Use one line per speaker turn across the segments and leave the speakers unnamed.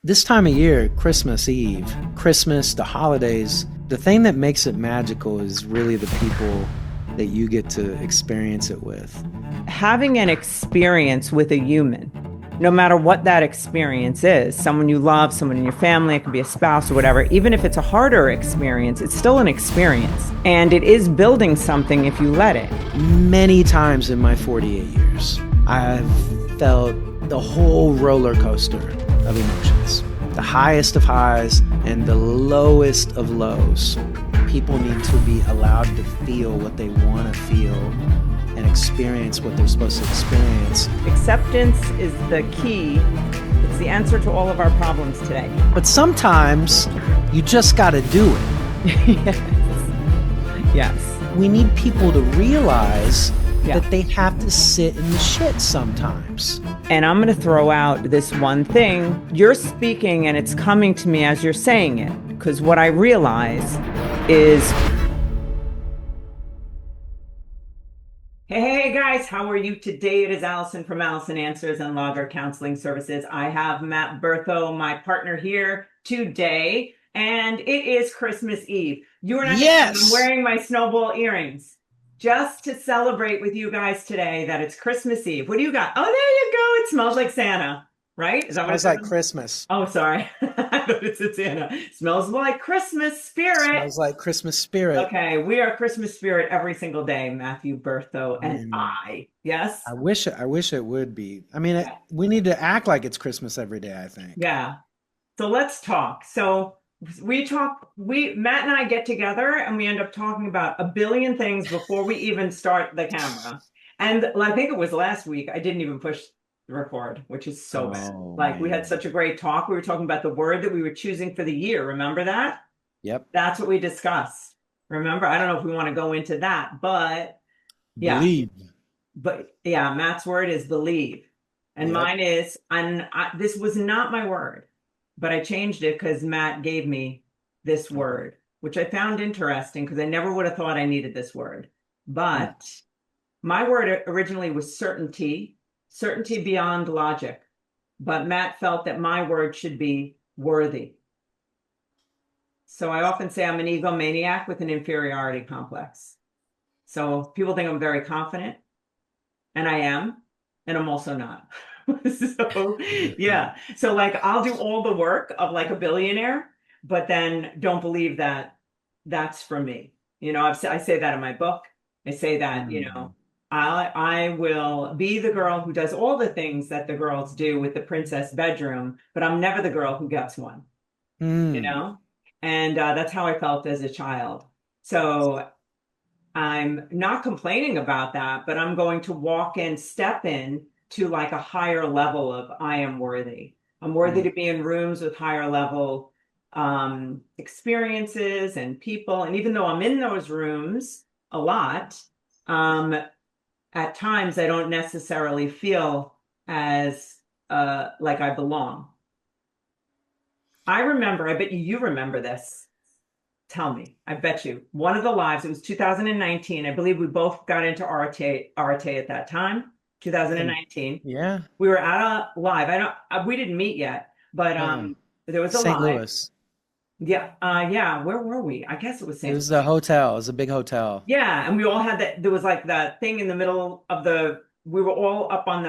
This time of year, Christmas Eve, Christmas, the holidays, the thing that makes it magical is really the people that you get to experience it with.
Having an experience with a human, no matter what that experience is, someone you love, someone in your family, it could be a spouse or whatever, even if it's a harder experience, it's still an experience. And it is building something if you let it.
Many times in my 48 years, I've felt the whole roller coaster of emotions, the highest of highs and the lowest of lows. People need to be allowed to feel what they want to feel and experience what they're supposed to experience.
Acceptance is the key. It's the answer to all of our problems today.
But sometimes you just got to do it.
Yes. Yes.
We need people to realize that they have to sit in the shit sometimes.
And I'm going to throw out this one thing. You're speaking and it's coming to me as you're saying it, because what I realize is, hey guys, how are you today? It is Alison from Alison Answers and Logger Counseling Services. I have Matt Berthot, my partner, here today, and it is Christmas Eve. You are not.
Yes.
I'm wearing my snowball earrings just to celebrate with you guys today that it's Christmas Eve. What do you got? Oh, there you go. It smells like Santa, right? Is that what it
Smells like Christmas.
Oh, sorry. I thought it said Santa. Smells like Christmas spirit.
Smells like Christmas spirit.
Okay, we are Christmas spirit every single day, Matthew, Berthot, and I. Yes?
I wish it would be. I mean, we need to act like it's Christmas every day, I think.
Yeah. So let's talk. So Matt and I get together and we end up talking about a billion things before we even start the camera. And I think it was last week, I didn't even push record, which is so bad. Like, we had such a great talk. We were talking about the word that we were choosing for the year. Remember that?
Yep.
That's what we discussed. Remember? I don't know if we want to go into that, but yeah.
Believe.
But yeah, Matt's word is believe. And mine is, this was not my word, but I changed it because Matt gave me this word, which I found interesting because I never would have thought I needed this word. But my word originally was certainty beyond logic. But Matt felt that my word should be worthy. So I often say I'm an egomaniac with an inferiority complex. So people think I'm very confident, and I am, and I'm also not. So yeah. So like, I'll do all the work of like a billionaire, but then don't believe that that's for me. You know, I say that in my book. I say that, you know, I will be the girl who does all the things that the girls do with the princess bedroom, but I'm never the girl who gets one, you know? And that's how I felt as a child. So I'm not complaining about that, but I'm going to step in to like a higher level of I am worthy. I'm worthy to be in rooms with higher level experiences and people. And even though I'm in those rooms a lot, at times I don't necessarily feel as like I belong. I remember, I bet you remember this. Tell me, I bet you. One of the lives, it was 2019. I believe we both got into Arte at that time, 2019.
Yeah.
We were at a live. We didn't meet yet, but there was a
St.
live.
Louis.
Yeah. Yeah. Where were we? I guess it was St.
It was the hotel. It was a big hotel.
Yeah. And we all had that. There was like that thing in the middle of we were all up on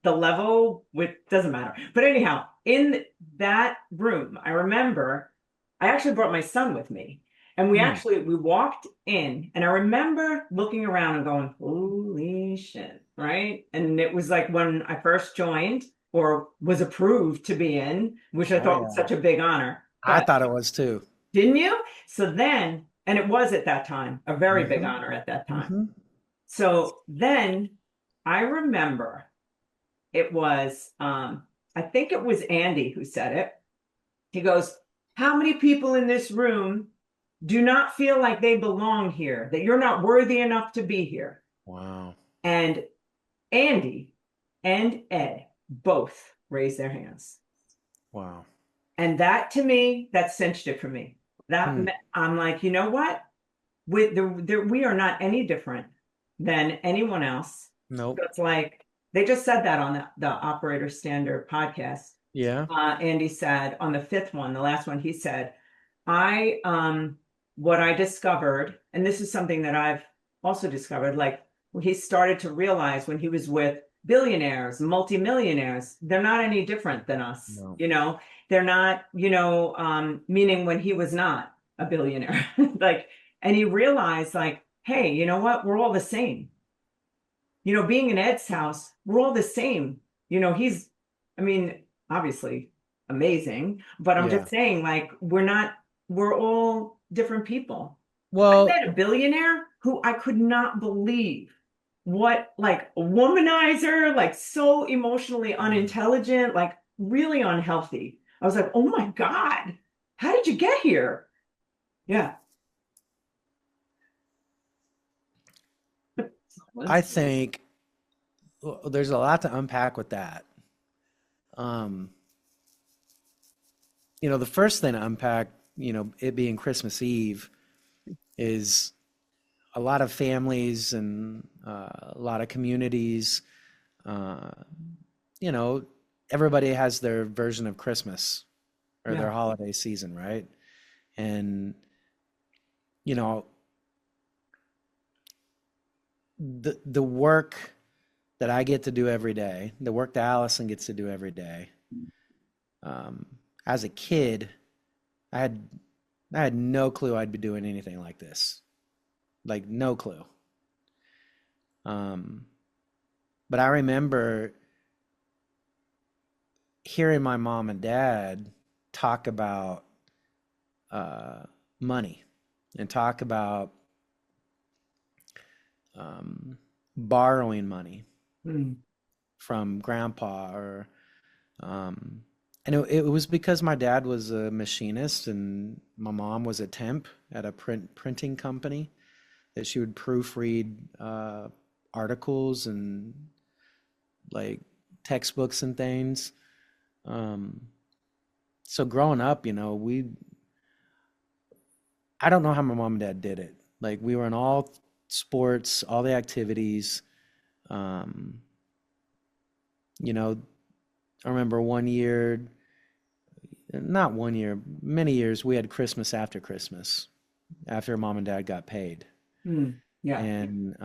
the level with, doesn't matter. But anyhow, in that room, I remember I actually brought my son with me, and we walked in, and I remember looking around and going, holy shit. Right. And it was like when I first joined or was approved to be in, which I thought was such a big honor.
I thought it was too.
Didn't you? So then, and it was at that time, a very big honor at that time. So then I remember it was, I think it was Andy who said it. He goes, how many people in this room do not feel like they belong here, that you're not worthy enough to be here? Wow. And Andy and Ed both raised their hands. Wow. And that, to me, that cinched it for me. I'm like, you know what? We are not any different than anyone else.
Nope.
So it's like, they just said that on the Operator Standard podcast.
Yeah.
Andy said on the fifth one, the last one, he said, I, what I discovered, and this is something that I've also discovered, like he started to realize when he was with billionaires, multimillionaires, they're not any different than us.
No.
They're not, meaning when he was not a billionaire, like, and he realized like, hey, you know what? We're all the same. Being in Ed's house, we're all the same. He's, I mean, obviously amazing, but I'm
Yeah.
just saying, like, we're all different people. I
Well,
met a billionaire who I could not believe what, like, a womanizer, like, so emotionally unintelligent, like, really unhealthy. I was like, oh my God, how did you get here? Yeah.
I think there's a lot to unpack with that. Um, the first thing to unpack, it being Christmas Eve, is a lot of families and a lot of communities, uh, you know, everybody has their version of Christmas or
Yeah.
their holiday season, right? And, you know, the work that I get to do every day, the work that Allison gets to do every day, um, as a kid, I had I had no clue I'd be doing anything like this. Like no clue. Um, but I remember hearing my mom and dad talk about uh, money and talk about um, borrowing money
Mm.
from grandpa or and it was because my dad was a machinist and my mom was a temp at a printing company that she would proofread articles and like textbooks and things. Um, so growing up, I don't know how my mom and dad did it. Like we were in all sports, all the activities. Um, you know, I remember one year, not one year, many years, we had Christmas after mom and dad got paid.
Mm. Yeah.
And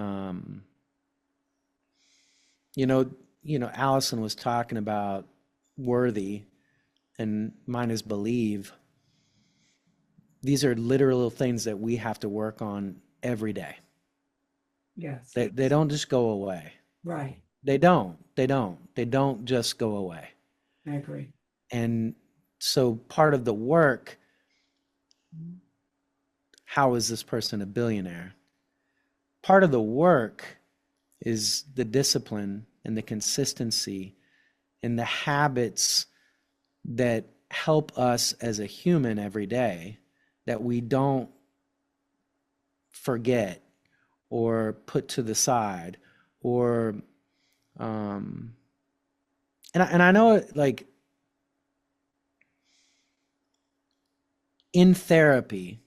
you know, Allison was talking about worthy and mine is believe. These are literal things that we have to work on every day.
Yes.
They don't just go away.
Right.
They don't just go away.
I agree.
And so part of the work, how is this person a billionaire? Part of the work is the discipline and the consistency and the habits that help us as a human every day that we don't forget or put to the side or um and I know like in therapy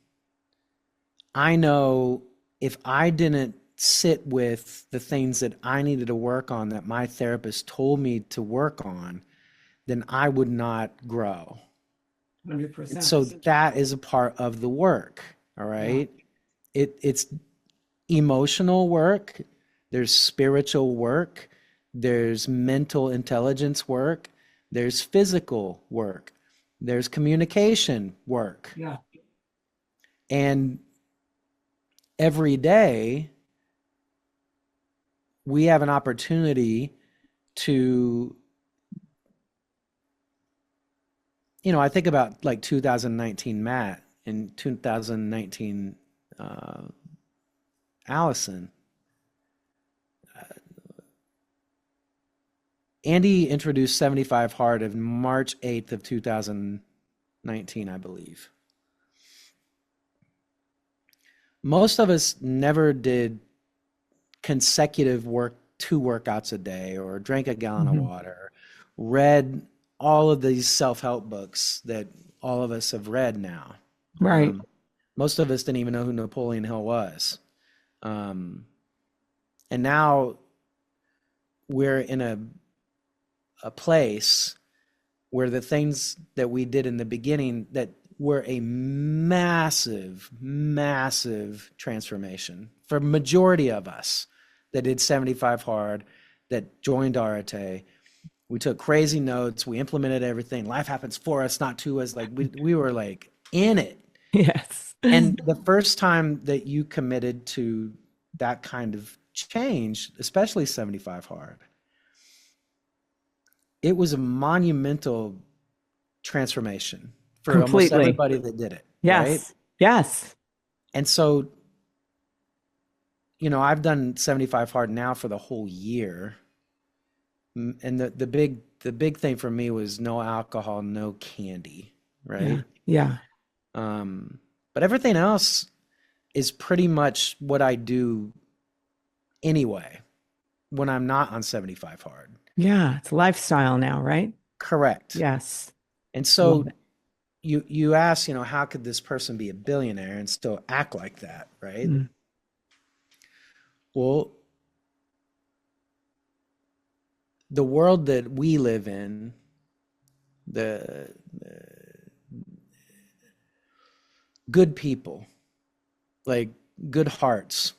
I know if I didn't sit with the things that I needed to work on that my therapist told me to work on, then I would not grow. And
100%.
so that is a part of the work, all
Yeah.
right? It's emotional work, there's spiritual work, there's mental intelligence work, there's physical work, there's communication work.
Yeah.
And every day we have an opportunity to, I think about like 2019 Matt and 2019 uh, Allison. Andy introduced 75 Hard of March 8th of 2019, I believe. Most of us never did consecutive two workouts a day or drank a gallon of
Mhm.
water, read all of these self-help books that all of us have read now.
Right.
Most of us didn't even know who Napoleon Hill was. Um, and now we're in a place were the things that we did in the beginning that were a massive, massive transformation for majority of us that did 75 hard, that joined RTA. We took crazy notes. We implemented everything. Life happens for us, not to us. Like we were like in it.
Yes.
And the first time that you committed to that kind of change, especially 75 hard, it was a monumental transformation for almost
Completely.
everybody that did it, right?
Yes. Yes.
And so, I've done 75 hard now for the whole year. And the big thing for me was no alcohol, no candy,
Yeah.
right?
Yeah.
But everything else is pretty much what I do anyway when I'm not on 75 hard.
Yeah. It's lifestyle now, right?
Correct.
Yes.
And
Love
so
it.
you ask, how could this person be a billionaire and still act like that, right?
Mm.
Well, the world that we live in, the good people, like good hearts,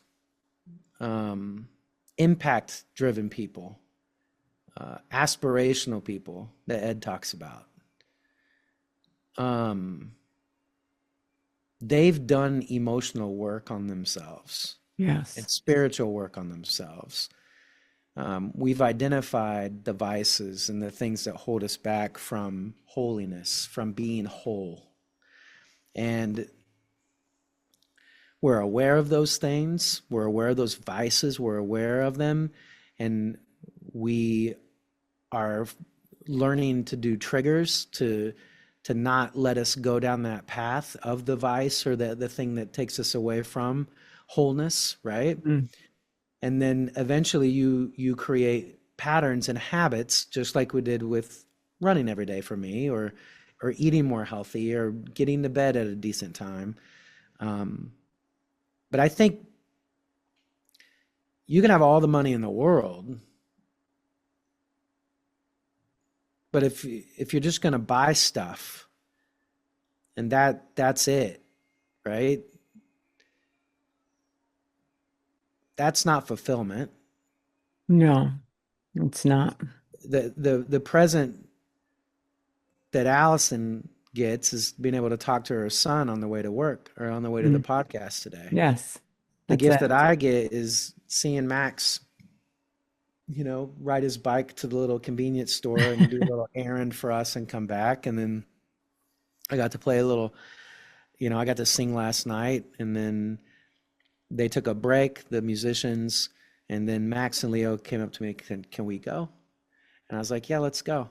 impact driven people, aspirational people that Ed talks about. They've done emotional work on themselves and
Yes.
spiritual work on themselves. We've identified the vices and the things that hold us back from holiness, from being whole. And we're aware of those things. We're aware of those vices. We're aware of them. And we are learning to do triggers to not let us go down that path of the vice or the thing that takes us away from wholeness, right?
Mm.
And then eventually you create patterns and habits, just like we did with running every day for me, or eating more healthy, or getting to bed at a decent time. But I think you can have all the money in the world, but if you're just going to buy stuff and that's it, right? That's not fulfillment.
No, it's not.
The present that Alison gets is being able to talk to her son on the way to work or on the way to the
Mm.
podcast today.
Yes.
The
That's
gift
it.
that I get is seeing Max, ride his bike to the little convenience store and do a little errand for us and come back. And then I got to play a little, I got to sing last night, and then they took a break, the musicians, and then Max and Leo came up to me, can we go? And I was like, yeah, let's go.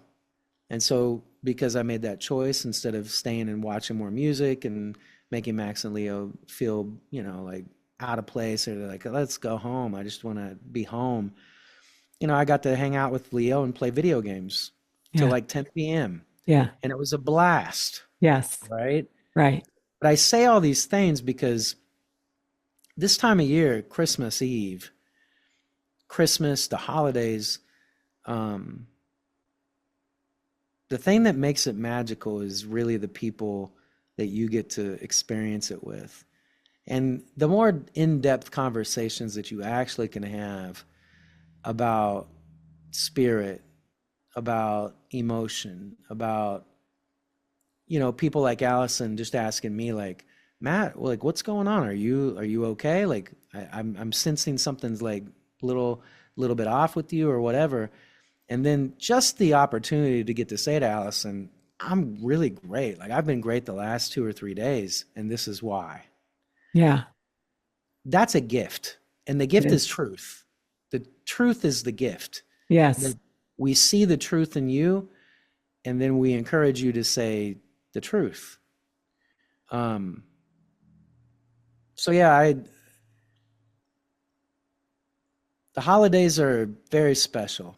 And so because I made that choice, instead of staying and watching more music and making Max and Leo feel, like out of place, or they're like, let's go home, I just want to be home. I got to hang out with Leo and play video games till
Yeah.
like 10 p.m.
Yeah.
And it was a blast,
Yes.
right?
Right.
But I say all these things because this time of year, Christmas Eve, Christmas, the holidays, the thing that makes it magical is really the people that you get to experience it with. And the more in-depth conversations that you actually can have about spirit, about emotion, about, people like Alison just asking me like, Matt, like, what's going on? Are you okay? Like, I'm sensing something's like little bit off with you or whatever. And then just the opportunity to get to say to Allison, I'm really great. Like, I've been great the last 2 or 3 days, and this is why.
Yeah.
That's a gift. And the
It
gift is
is.
truth. The truth is the gift.
Yes.
That we see the truth in you, and then we encourage you to say the truth. So yeah, the holidays are very special.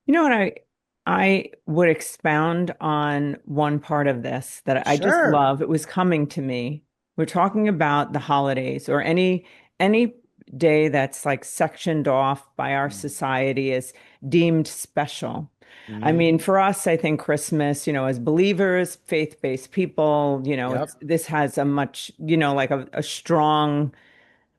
You know what I would expound on one part of this that I just
Sure.
love. It was coming to me. We're talking about the holidays or any day that's like sectioned off by our society as deemed special. I
Mhm.
mean, for us, I think Christmas, as believers, faith-based people,
Yep.
this has a much, like a strong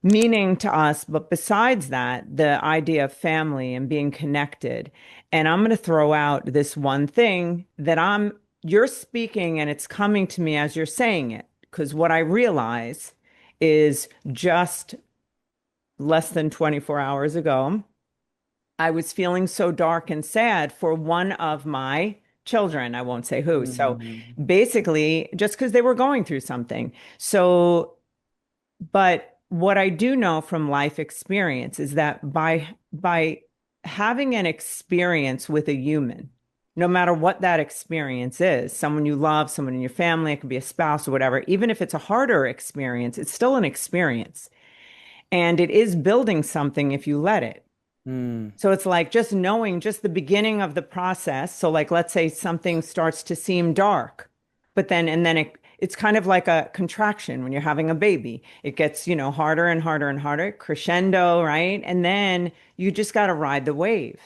meaning to us. But besides that, the idea of family and being connected. And I'm going to throw out this one thing that you're speaking and it's coming to me as you're saying it. Because what I realize is just less than 24 hours ago, I was feeling so dark and sad for one of my children. I won't say who. So
Mhm.
basically, just because they were going through something. So, but what I do know from life experience is that by having an experience with a human, no matter what that experience is, someone you love, someone in your family, it could be a spouse or whatever, even if it's a harder experience, it's still an experience. And it is building something if you let it.
Mm.
So it's like just knowing just the beginning of the process. So like let's say something starts to seem dark, but then it's kind of like a contraction when you're having a baby. It gets, harder and harder and harder, crescendo, right? And then you just got to ride the wave.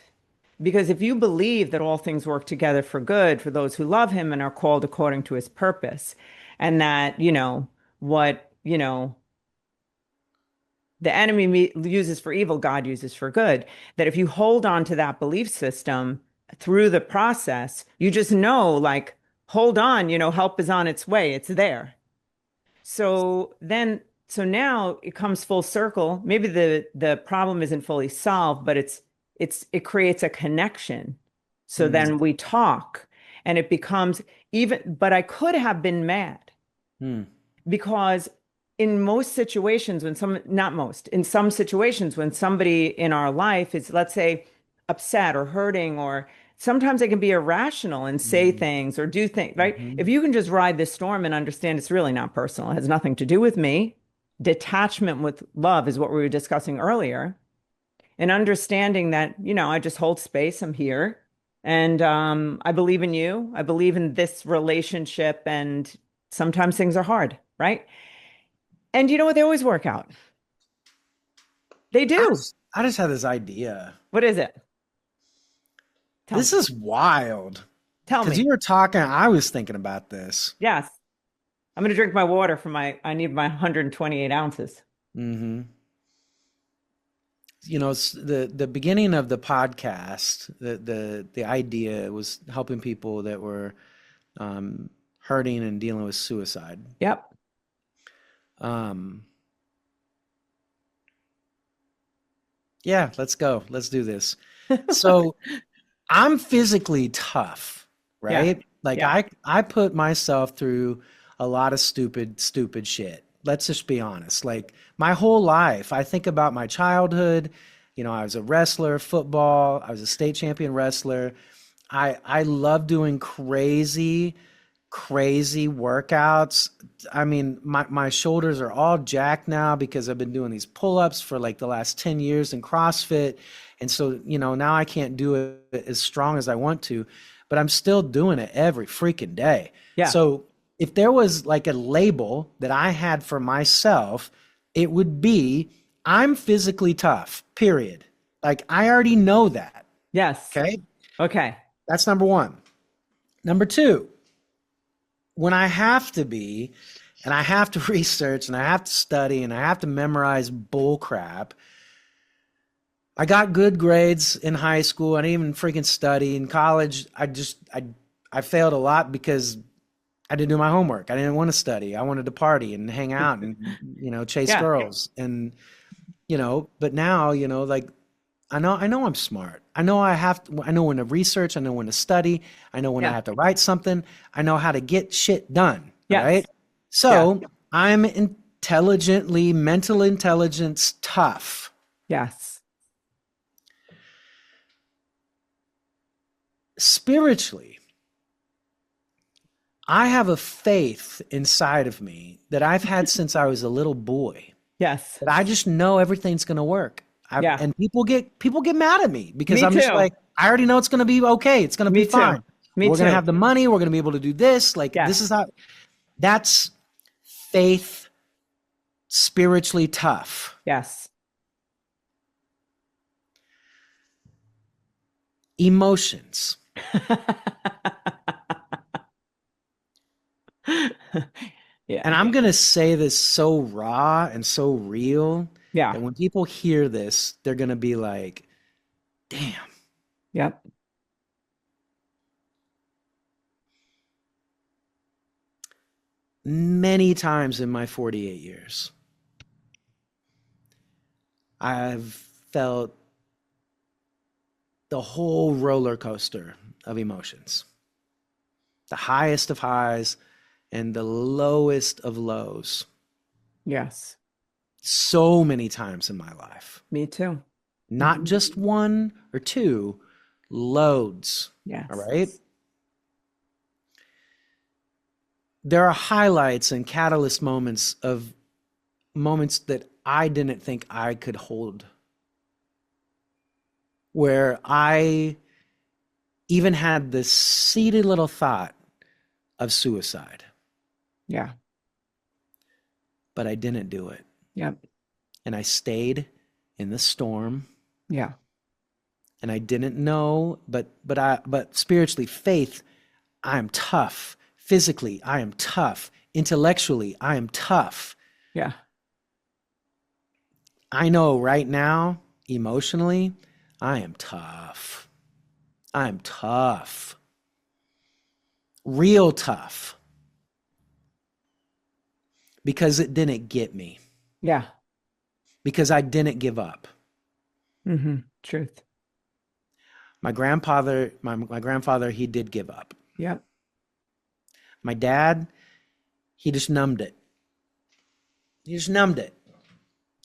Because if you believe that all things work together for good for those who love him and are called according to his purpose, and that, what, the enemy uses for evil, God uses for good. That if you hold on to that belief system through the process, you just know, like, hold on, help is on its way. It's there. So now it comes full circle. Maybe the problem isn't fully solved, but it creates a connection. So
Mm.
then we talk and it becomes but I could have been mad
Mm.
because in most situations not most, in some situations when somebody in our life is, let's say, upset or hurting, or sometimes they can be irrational and say
Mm.
things or do things, right? If
Mhm.
you can just ride this storm and understand it's really not personal, it has nothing to do with me. Detachment with love is what we were discussing earlier. And understanding that, I just hold space, I'm here. And I believe in you. I believe in this relationship. And sometimes things are hard, right? And you know what? They always work out. They do.
I just had this idea.
What is it? Tell me.
This is wild.
Tell
Because you
me.
were talking, I was thinking about this.
Yes. I'm going to drink my water I need my 128 ounces.
Hmm. The beginning of the podcast, the idea was helping people that were hurting and dealing with suicide.
Yep.
Um, yeah, let's go. Let's do this. So I'm physically tough,
Yeah.
right? Like
Yeah.
I put myself through a lot of stupid shit. Let's just be honest. Like my whole life, I think about my childhood. I was a wrestler, football. I was a state champion wrestler. I love doing crazy workouts. I mean, my shoulders are all jacked now because I've been doing these pull-ups for like the last 10 years in CrossFit. And so, now I can't do it as strong as I want to, but I'm still doing it every freaking day.
Yeah.
So if there was like a label that I had for myself, it would be I'm physically tough, period. Like I already know that.
Yes.
Okay.
Okay.
That's number one. Number two, when I have to be, and I have to research and I have to study and I have to memorize bull crap. I got good grades in high school. I didn't even freaking study. In college, I failed a lot because I didn't do my homework. I didn't want to study. I wanted to party and hang out and, chase
Yeah.
girls. And, but now, like I know I'm smart. I know when to research. I know when to study. I know when I
Yeah.
have to write something. I know how to get shit done. All
Yes.
right.
Yeah.
So I'm mental intelligence tough.
Yes.
Spiritually, I have a faith inside of me that I've had since I was a little boy.
Yes.
That I just know everything's going to work.
Yeah.
And people get mad at me because
Me
I'm just
too.
like, I already know it's going to be okay. It's going to be
Me too.
fine.
Me
We're going to
too.
have the money. We're going to be able to do this. Like this
Yes.
is how that's faith, spiritually tough.
Yes.
Emotions. And
Yeah.
I'm going to say this so raw and so real
Yeah.
that when people hear this, they're going to be like, damn.
Yep.
Many times in my 48 years, I've felt the whole roller coaster of emotions, the highest of highs and the lowest of lows,
Yes.
so many times in my life.
Me too.
Not
Mhm.
just one or two, loads. All
Yes.
right. There are highlights and catalyst moments of moments that I didn't think I could hold, where I even had this seeded little thought of suicide,
Yeah.
but I didn't do it.
Yep.
And I stayed in the storm,
Yeah.
and I didn't know, but spiritually, faith, I am tough. Physically, I am tough. Intellectually, I am tough.
Yeah.
I know right now, emotionally, I am tough. I'm tough. Real tough. Because it didn't get me.
Yeah.
Because I didn't give up.
Truth.
My grandfather, he did give up.
Yep.
My dad, he just numbed it. He just numbed it.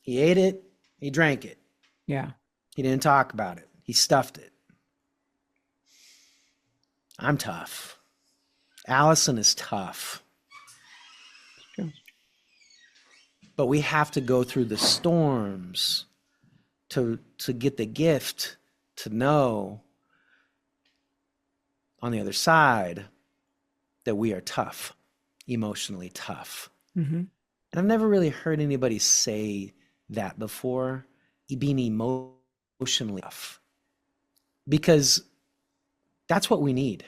He ate it. He drank it.
Yeah.
He didn't talk about it. He stuffed it. I'm tough. Alison is tough.
True.
But we have to go through the storms to get the gift to know on the other side that we are tough, emotionally tough.
Mm-hmm.
And I've never really heard anybody say that before, being emotionally tough, because that's what we need.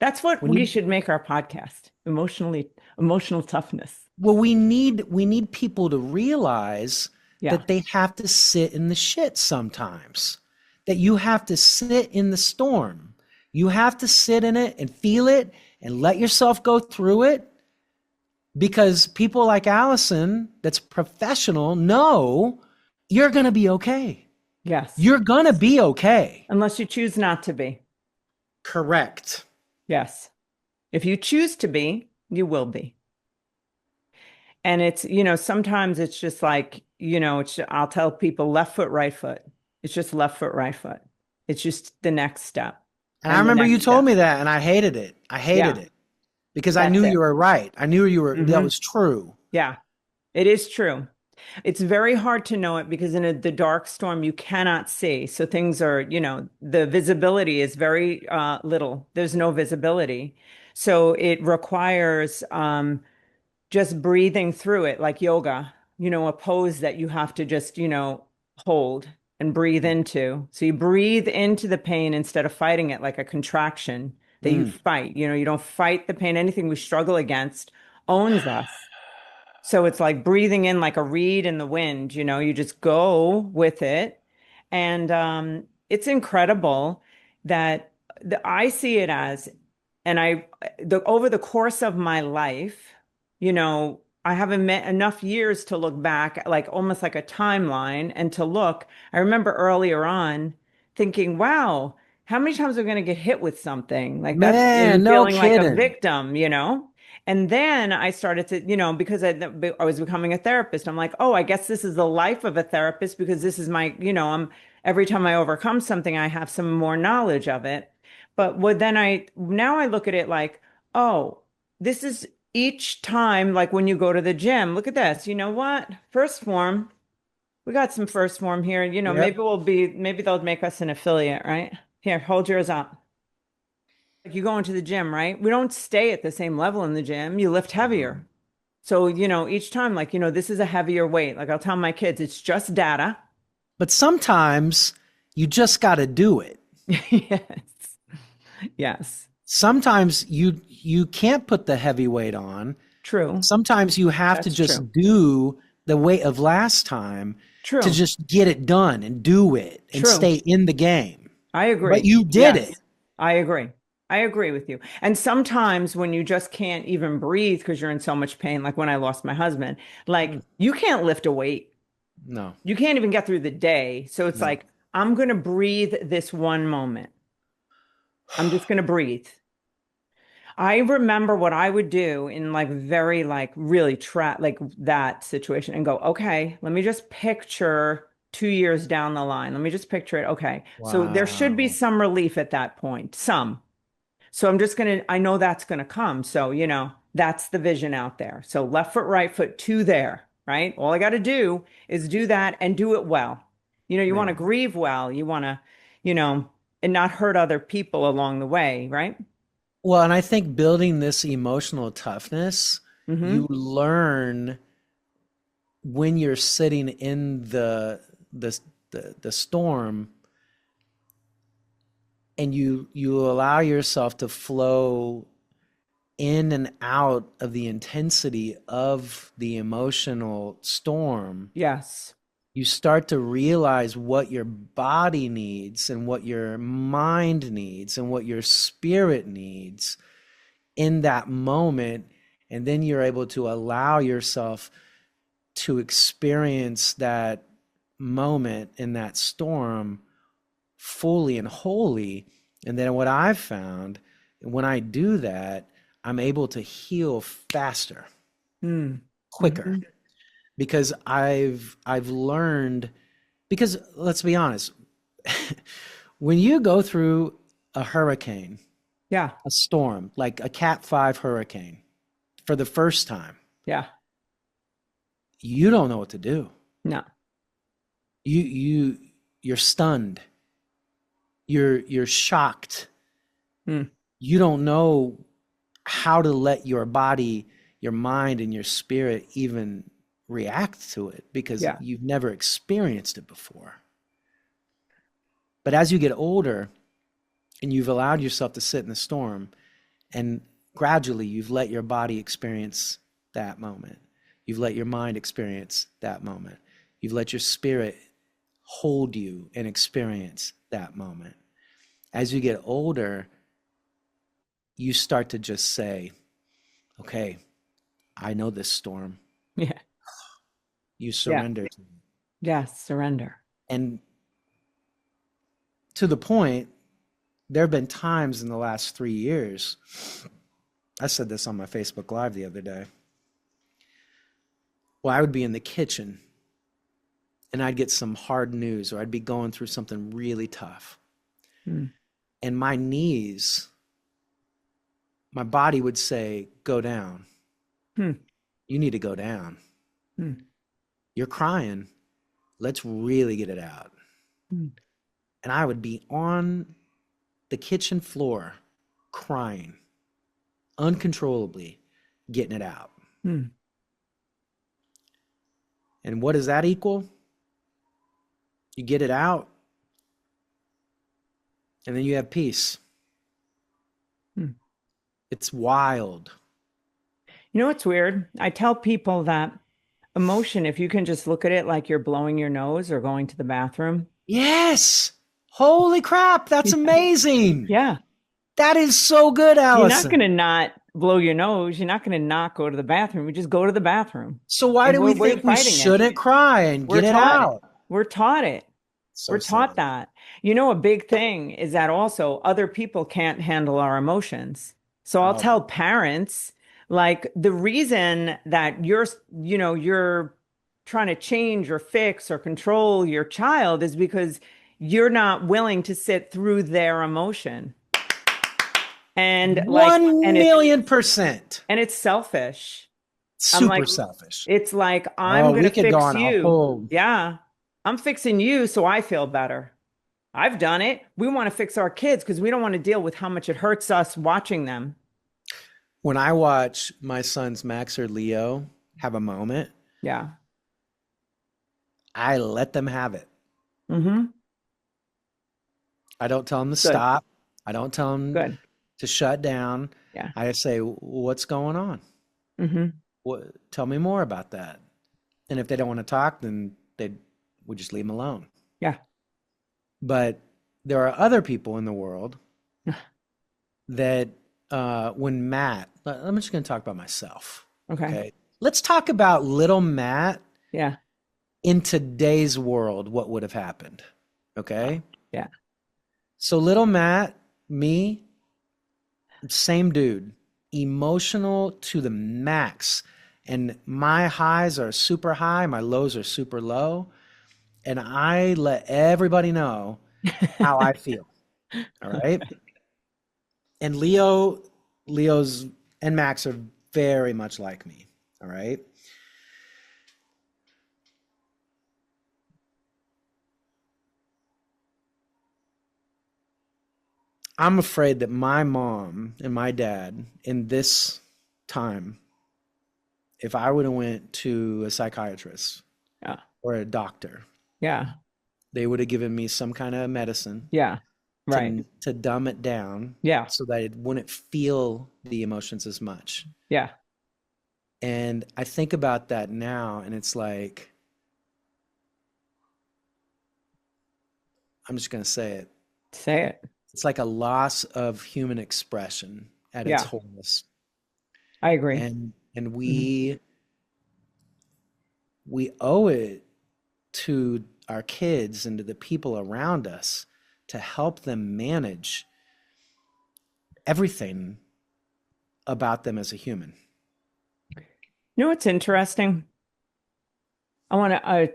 That's what
We
we
need,
should make our podcast. Emotional toughness.
well, we need people to realize
Yeah.
that they have to sit in the shit sometimes, that you have to sit in the storm. You have to sit in it and feel it and let yourself go through it, because people like Alison, that's professional, know you're going to be okay.
Yes.
You're going to be okay.
Unless you choose not to be.
Correct.
Yes. If you choose to be, you will be. And it's, sometimes it's just like, I'll tell people left foot, right foot. It's just left foot, right foot. It's just the next step
And I
and the
remember you
next
told
step.
me that, and I hated it. I hated
Yeah,
it because I
that's
knew
it.
you were right. I knew that
Hmm.
was true.
Yeah, it is true. It's very hard to know it because in the dark storm, you cannot see. So things are, the visibility is very little. There's no visibility. So it requires just breathing through it like yoga, a pose that you have to just, hold and breathe into. So you breathe into the pain instead of fighting it like a contraction that you
Mm.
fight. You don't fight the pain. Anything we struggle against owns us. So it's like breathing in like a reed in the wind, you just go with it. And it's incredible that I see it as, and over the course of my life, I haven't met enough years to look back, like almost like a timeline and to look. I remember earlier on thinking, wow, how many times are we going to get hit with something like that's,
Man,
and
no
feeling like a
kidding.
victim. And then I started to, because I was becoming a therapist, I'm like, oh, I guess this is the life of a therapist because this is my, every time I overcome something, I have some more knowledge of it. But now I look at it like, oh, this is each time, like when you go to the gym, look at this. You know what? First form, we got some first form here.
Yep.
Maybe they'll make us an affiliate, right? Here, hold yours up. Like you go into the gym, right? We don't stay at the same level in the gym. You lift heavier. So, each time, like, this is a heavier weight. Like I'll tell my kids, it's just data.
But sometimes you just got to do it.
Yes. Yes.
Sometimes you can't put the heavy weight on.
True.
Sometimes you have to
That's true.
just do the weight of last time to
True.
just get it done and do it and
True.
stay in the game.
I
But
agree.
you did it.
Yes, I agree. I agree with you. And sometimes when you just can't even breathe because you're in so much pain, like when I lost my husband, like
Mm,
you can't lift a weight.
no,
You can't even get through the day. So it's
no.
like, I'm going to breathe this one moment. I'm just going to breathe. I remember what I would do in like very like really like that situation and go, okay, let me just picture 2 years down the line. Let me just picture it. Okay. So there should be
Wow.
some relief at that point, some. So I'm just going to, I know that's going to come. So, that's the vision out there. So left foot, right foot, two there, right? All I got to do is do that and do it well. You want to
Yeah.
grieve well. You want to, you know, and not hurt other people along the way, right?
Well, and I think building this emotional toughness,
Mm-hmm.
you learn when you're sitting in the the storm and you allow yourself to flow in and out of the intensity of the emotional storm,
Yes.
you start to realize what your body needs and what your mind needs and what your spirit needs in that moment. And then you're able to allow yourself to experience that moment in that storm fully and wholly. And then what I've found, when I do that, I'm able to heal faster,
Mm.
quicker,
Hmm.
because I've learned, because let's be honest, when you go through a hurricane,
Yeah.
a storm, like a Cat 5 hurricane for the first time,
Yeah.
you don't know what to do.
No.
You're stunned. You're shocked.
Mm.
You don't know how to let your body, your mind, and your spirit even react to it because
Yeah.
you've never experienced it before. But as you get older and you've allowed yourself to sit in the storm, and gradually you've let your body experience that moment, you've let your mind experience that moment, you've let your spirit hold you and experience that moment. As you get older, you start to just say, okay, I know this storm.
Yeah.
You
Yeah.
surrender to it.
Yes. Surrender.
And to the point, there have been times in the last 3 years, I said this on my Facebook Live the other day, well, I would be in the kitchen and I'd get some hard news or I'd be going through something really tough.
Mm.
And my knees, my body would say, go down.
Hmm.
You need to go down.
Hmm.
You're crying. Let's really get it out.
Hmm.
And I would be on the kitchen floor crying uncontrollably, getting it out.
Hmm.
And what does that equal? You get it out, and then you have peace.
Hmm.
It's wild.
You know what's weird? I tell people that emotion, if you can just look at it like you're blowing your nose or going to the bathroom.
Yes. Holy crap. That's
Yeah.
amazing.
Yeah.
That is so good,
You're not going to
Alison.
not blow your nose. You're not going to not go to the bathroom. You just go to the bathroom.
So why
And
do
we're,
we
we're
think we
fighting it.
shouldn't cry and
We're
get it
taught it.
out?
We're taught it.
So
We're taught
silly.
that. A big thing is that also other people can't handle our emotions. So I'll
Oh,
tell parents, like the reason that you're trying to change or fix or control your child is because you're not willing to sit through their emotion. And like,
one million percent.
and it's selfish. I'm
Super
like,
selfish.
it's like, I'm
Oh,
gonna
we could go
fix
on a
you.
whole.
Yeah. I'm fixing you so I feel better. I've done it. We want to fix our kids because we don't want to deal with how much it hurts us watching them.
When I watch my sons, Max or Leo, have a moment,
Yeah.
I let them have it.
Mm-hmm.
I don't tell them to
Good.
stop. I don't tell them
Good.
to shut down.
Yeah.
I just say, what's going on?
Hmm.
Tell me more about that. And if they don't want to talk, then we just leave them alone.
Yeah.
But there are other people in the world that when I'm just going to talk about myself.
Okay.
Okay. Let's talk about little Matt
Yeah.
in today's world, what would have happened.
Wow.
Okay.
Yeah.
So little Matt, me, same dude, emotional to the max. And my highs are super high, my lows are super low. And I let everybody know how I feel. All right. And Leo's and Max are very much like me. All right. I'm afraid that my mom and my dad in this time, if I would have went to a psychiatrist
Yeah.
or a doctor,
Yeah.
they would have given me some kind of medicine
Yeah. Right.
to dumb it down
Yeah.
so that it wouldn't feel the emotions as much.
Yeah.
And I think about that now, and it's like, I'm just going to say it.
Say it.
It's like a loss of human expression at its
Yeah.
wholeness.
I agree.
And
Hmm.
we owe it to our kids and to the people around us to help them manage everything about them as a human.
You know what's interesting? I want to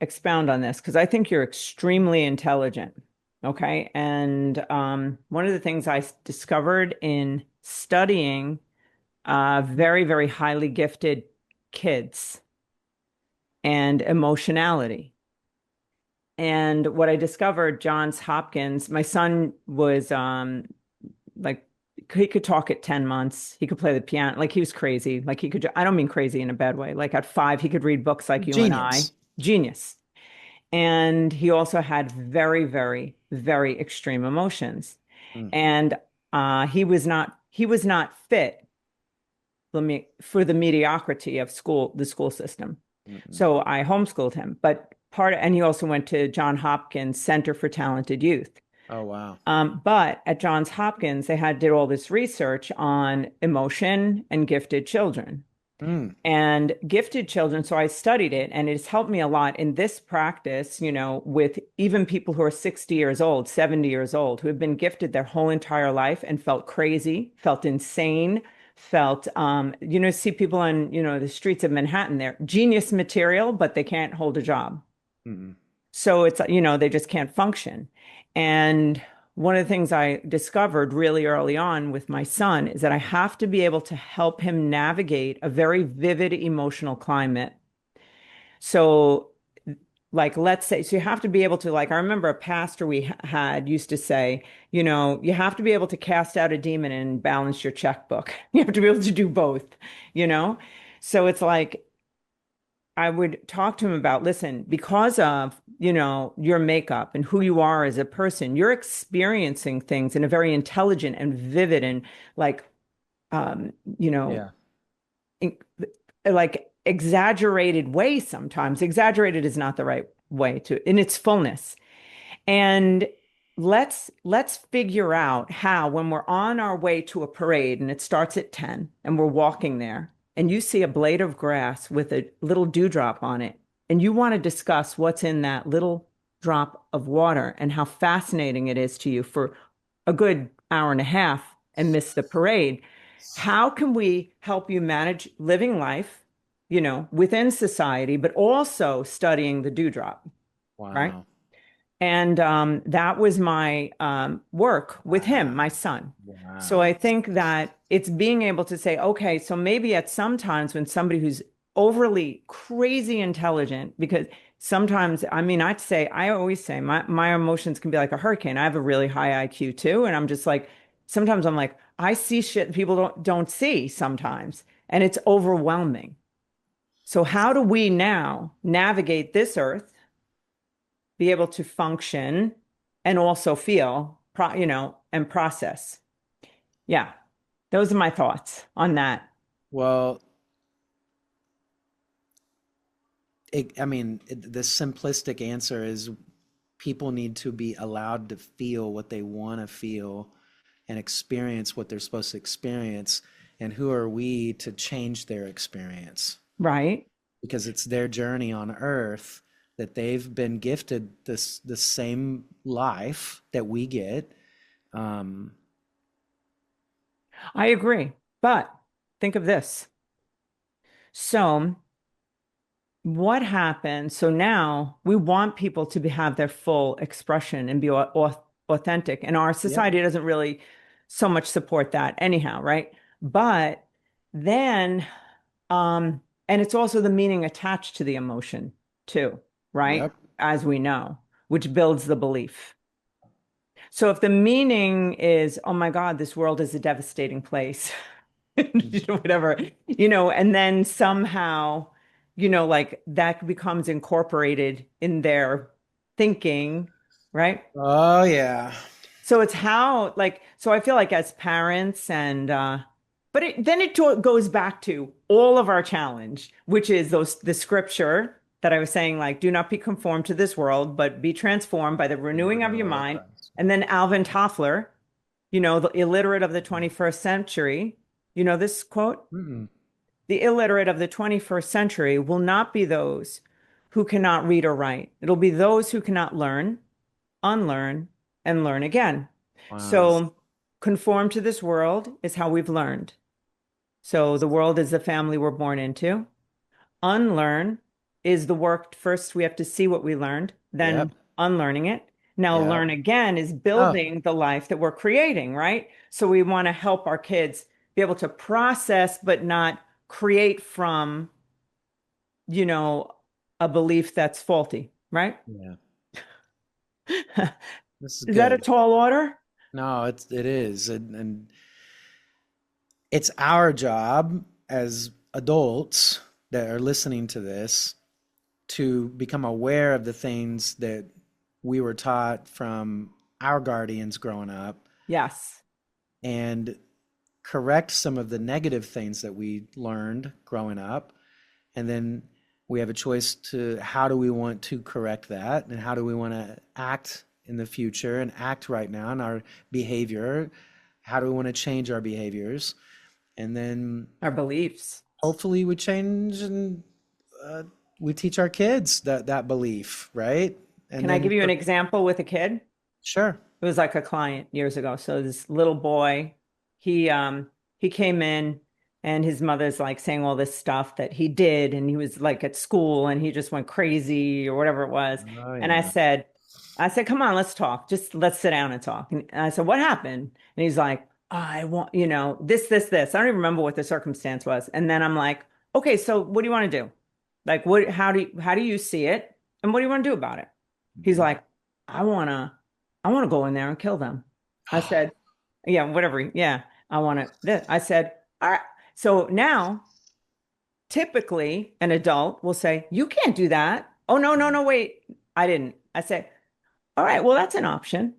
expound on this because I think you're extremely intelligent. Okay. And one of the things I discovered in studying very, very highly gifted kids and emotionality. And what I discovered, Johns Hopkins, my son was like he could talk at 10 months. He could play the piano. Like he was crazy. Like he could, I don't mean crazy in a bad way. Like at 5, he could read books like you and I.
Genius.
Genius. And he also had very, very, very extreme emotions.
Mm,
And he was not fit for the mediocrity of school, the school system.
mm-mm.
So I homeschooled him. But and he also went to John Hopkins Center for Talented Youth.
Oh, wow.
But at Johns Hopkins, did all this research on emotion and gifted children
Mm,
and gifted children. So I studied it, and it's helped me a lot in this practice, with even people who are 60 years old, 70 years old, who have been gifted their whole entire life and felt crazy, felt insane, felt, see people on, the streets of Manhattan, they're genius material, but they can't hold a job.
mm-mm.
So it's, they just can't function. And one of the things I discovered really early on with my son is that I have to be able to help him navigate a very vivid emotional climate. So, like, let's say, so you have to be able to, like, I remember a pastor we had used to say, you have to be able to cast out a demon and balance your checkbook. You have to be able to do both, you know? So it's like, I would talk to him about, listen, because of, your makeup and who you are as a person, you're experiencing things in a very intelligent and vivid and like, um, you know,
Yeah.
in, like exaggerated way sometimes. Exaggerated is not the right way to, in its fullness. And let's figure out how when we're on our way to a parade and it starts at 10 and we're walking there and you see a blade of grass with a little dewdrop on it and you want to discuss what's in that little drop of water and how fascinating it is to you for a good hour and a half and miss the parade, how can we help you manage living life, within society, but also studying the dewdrop, right?
Wow.
And that was my work with him,
Wow.
my son. So I
Wow.
think that it's being able to say, okay, so maybe at some times when somebody who's overly crazy intelligent, because sometimes, I mean, I always say my emotions can be like a hurricane. I have a really high IQ too. And I'm just like, sometimes I'm like, I see shit people don't see sometimes. And it's overwhelming. So how do we now navigate this earth, be able to function and also feel, and process. Yeah, those are my thoughts on that.
Well, the simplistic answer is people need to be allowed to feel what they want to feel and experience what they're supposed to experience. And who are we to change their experience?
Right.
Because it's their journey on earth that they've been gifted the same life that we get. Um,
I agree. But think of this. So what happens? So now we want people to have their full expression and be authentic. And our
yep,
society doesn't really so much support that anyhow, right? But then, and it's also the meaning attached to the emotion too, right?
yep.
As we know, which builds the belief. So if the meaning is, oh my God, this world is a devastating place, whatever, and then somehow, like that becomes incorporated in their thinking, right?
Oh yeah.
So it's how, like, so I feel like as parents but then goes back to all of our challenge, which is the scripture that I was saying, like, do not be conformed to this world, but be transformed by the renewing of your
Renewal of
mind.
Christ.
And then Alvin Toffler, the illiterate of the 21st century, this quote?
Mm-mm.
The illiterate of the 21st century will not be those who cannot read or write. It'll be those who cannot learn, unlearn, and learn again.
Wow.
So conform to this world is how we've learned. So the world is the family we're born into. Unlearn is the work. First, we have to see what we learned, then
Yep.
unlearning it. Now,
Yep.
learn again is
Oh,
building the life that we're creating, right? So we want to help our kids be able to process, but not create from, you know, a belief that's faulty, right?
yeah. This is
Is that a
good.
tall order?
No, it is, and it's our job as adults that are listening to this to become aware of the things that we were taught from our guardians growing up
Yes.
and correct some of the negative things that we learned growing up. And then we have a choice to how do we want to correct that and how do we want to act in the future and act right now in our behavior. How do we want to change our behaviors? And then
Our beliefs.
hopefully we change and uh, we teach our kids that belief, right? And
Can I
then
give you an example with a kid?
sure.
It was like a client years ago. So this little boy, he came in and his mother's like saying all this stuff that he did and he was like at school and he just went crazy or whatever it was.
Oh
And
yeah.
I said, come on, let's talk. Just let's sit down and talk. And I said, what happened? And he's like, I want, this. I don't even remember what the circumstance was. And then I'm like, okay, so what do you want to do? Like, how do you see it? And what do you want to do about it? He's
Mhm.
like, I wanna, I want to go in there and kill them. I said, yeah, whatever. Yeah, I want to. I said, all right. So now, typically, an adult will say, you can't do that. Oh, no, no, no, wait. I didn't. I said, all right, well, that's an option.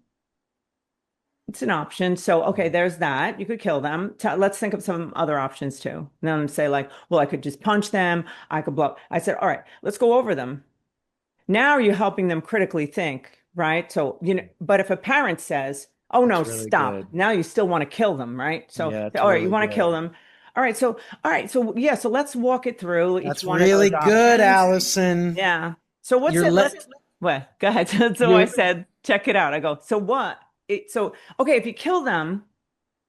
It's an option. So, okay, there's that. You could kill them. Let's think of some other options too. And then say, like, well, I could just punch them. I could blow. I said, all right, let's go over them. Now you're helping them critically think, right? So, but if a parent says, oh no,
That's really
stop,
good.
now you still want to kill them, right? So,
Yeah, it's
all right, you
really
want to kill
good.
them. All right, so yeah, so let's walk it through each
That's
one of
really
those
good,
options.
Allison.
Yeah. So what's
You're
it?
let
Well, go ahead. So I
you're
said, check it out. I go, so what? Okay, if you kill them,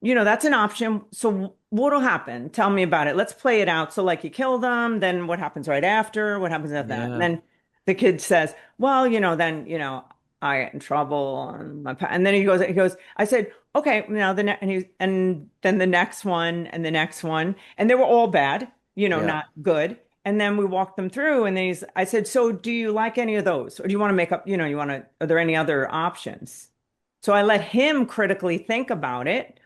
that's an option. So what'll happen? Tell me about it. Let's play it out. So like you kill them, then what happens right after? What happens after that? And
yeah,
then the kid says, well, then, I get in trouble and then he goes, I said, okay, and then the next one and the next one, and they were all bad,
yeah.
not good. And then we walked them through and I said, so do you like any of those? Or do you want to make up, are there any other options? So I let him critically think about it.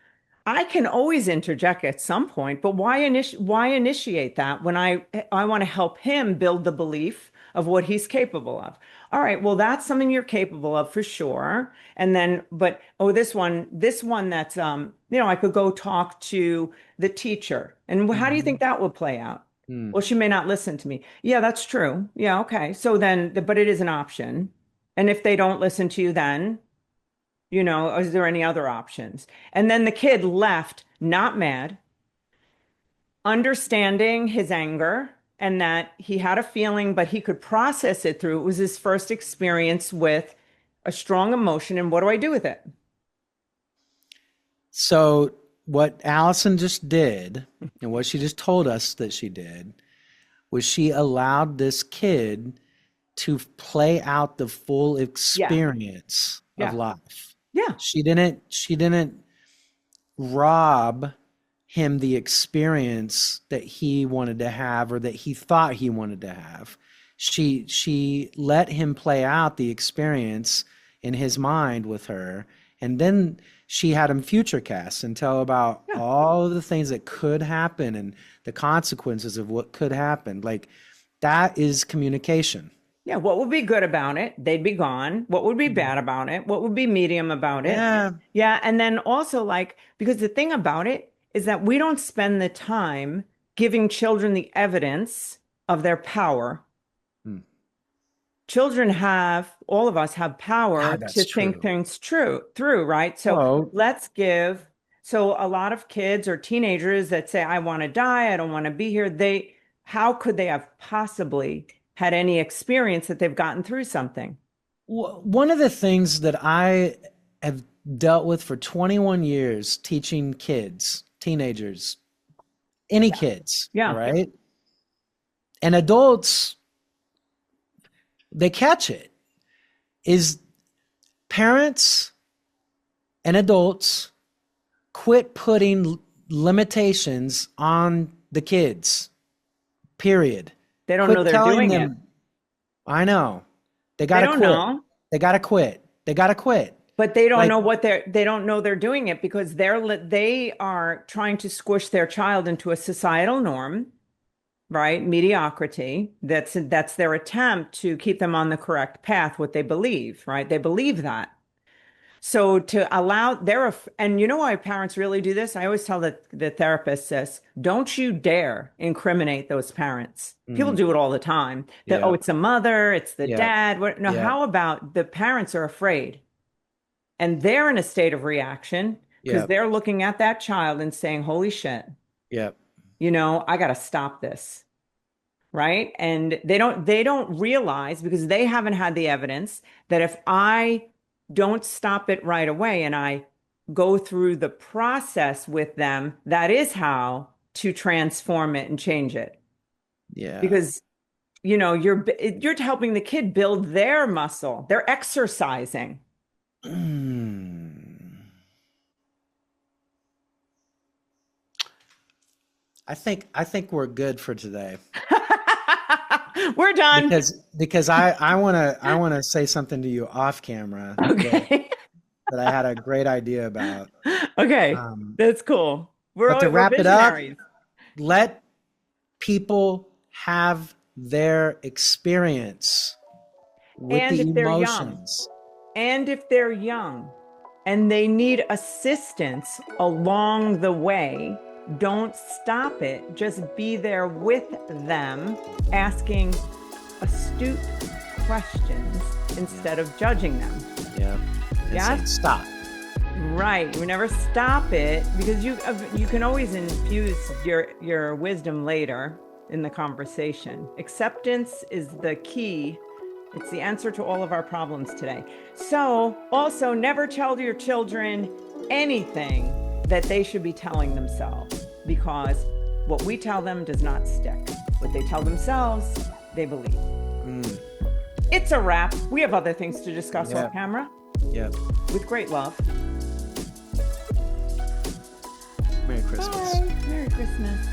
I can always interject at some point, but why initiate that when I want to help him build the belief of what he's capable of. All right, well, that's something you're capable of for sure. And then, but oh, this one that's I could go talk to the teacher. And how do you
Mhm.
think that will play out?
Mm.
Well, she may not listen to me. Yeah, that's true. Yeah, okay. So then, but it is an option. And if they don't listen to you, then, is there any other options? And then the kid left, not mad, understanding his anger and that he had a feeling, but he could process it through. It was his first experience with a strong emotion. And what do I do with it?
So what Allison just did, and what she just told us that she did, was she allowed this kid to play out the full
Yeah.
experience of
Yeah.
life.
Yeah.
She didn't rob him the experience that he wanted to have or that he thought he wanted to have. She let him play out the experience in his mind with her, and then she had him future cast and tell about
Yeah.
all of the things that could happen and the consequences of what could happen. Like, that is communication.
Yeah. What would be good about it? They'd be gone. What would be bad about it? What would be medium about it?
Yeah.
Yeah. And then also, like, because the thing about it is that we don't spend the time giving children the evidence of their power.
Hmm.
Children all of us have power
God, that's
to think
true.
things through, right? So
Well,
so a lot of kids or teenagers that say, I want to die, I don't want to be here, how could they have possibly had any experience that they've gotten through something?
one of the things that I have dealt with for 21 years teaching kids, teenagers, any kids, all
Yeah.
right? And adults, they catch it, is parents and adults quit putting limitations on the kids, period.
They don't
Quit
know they're
telling
doing it.
them, I know, they
They
got to
don't
quit.
know,
They got to quit. They got to quit.
but they don't
Like,
know they don't know they're doing it because they are trying to squish their child into a societal norm, right? Mediocrity. That's their attempt to keep them on the correct path, what they believe, right? They believe that. So to allow and you know why parents really do this? I always tell the therapist this, don't you dare incriminate those parents. People
mm,
do it all the time. That, oh,
yeah,
it's a mother, it's the
yeah,
dad. No,
yeah,
how about the parents are afraid and they're in a state of reaction because
yeah,
they're looking at that child and saying, holy shit,
yeah,
I got to stop this. Right. And they don't realize because they haven't had the evidence that if I don't stop it right away and I go through the process with them, that is how to transform it and change it.
yeah.
Because, you're helping the kid build their muscle. They're exercising.
Mm. I think we're good for today
We're done.
because I wanna say something to you off camera
Okay.
that I had a great idea about.
Okay.
Um,
That's cool.
but to
We're
wrap it up,
visionaries.
let people have their experience with
And
the
if they're young.
emotions.
And if they're young and they need assistance along the way, don't stop it. Just be there with them, asking astute questions instead of judging them.
Yeah. And
Yeah?
saying, stop.
Right. You never stop it because you can always infuse your wisdom later in the conversation. Acceptance is the key. It's the answer to all of our problems today. So also never tell your children anything that they should be telling themselves because what we tell them does not stick. What they tell themselves, they believe.
Mm.
It's a wrap. We have other things to discuss
Yeah.
off camera
Yep.
with great love.
Merry Christmas.
Bye. Merry Christmas.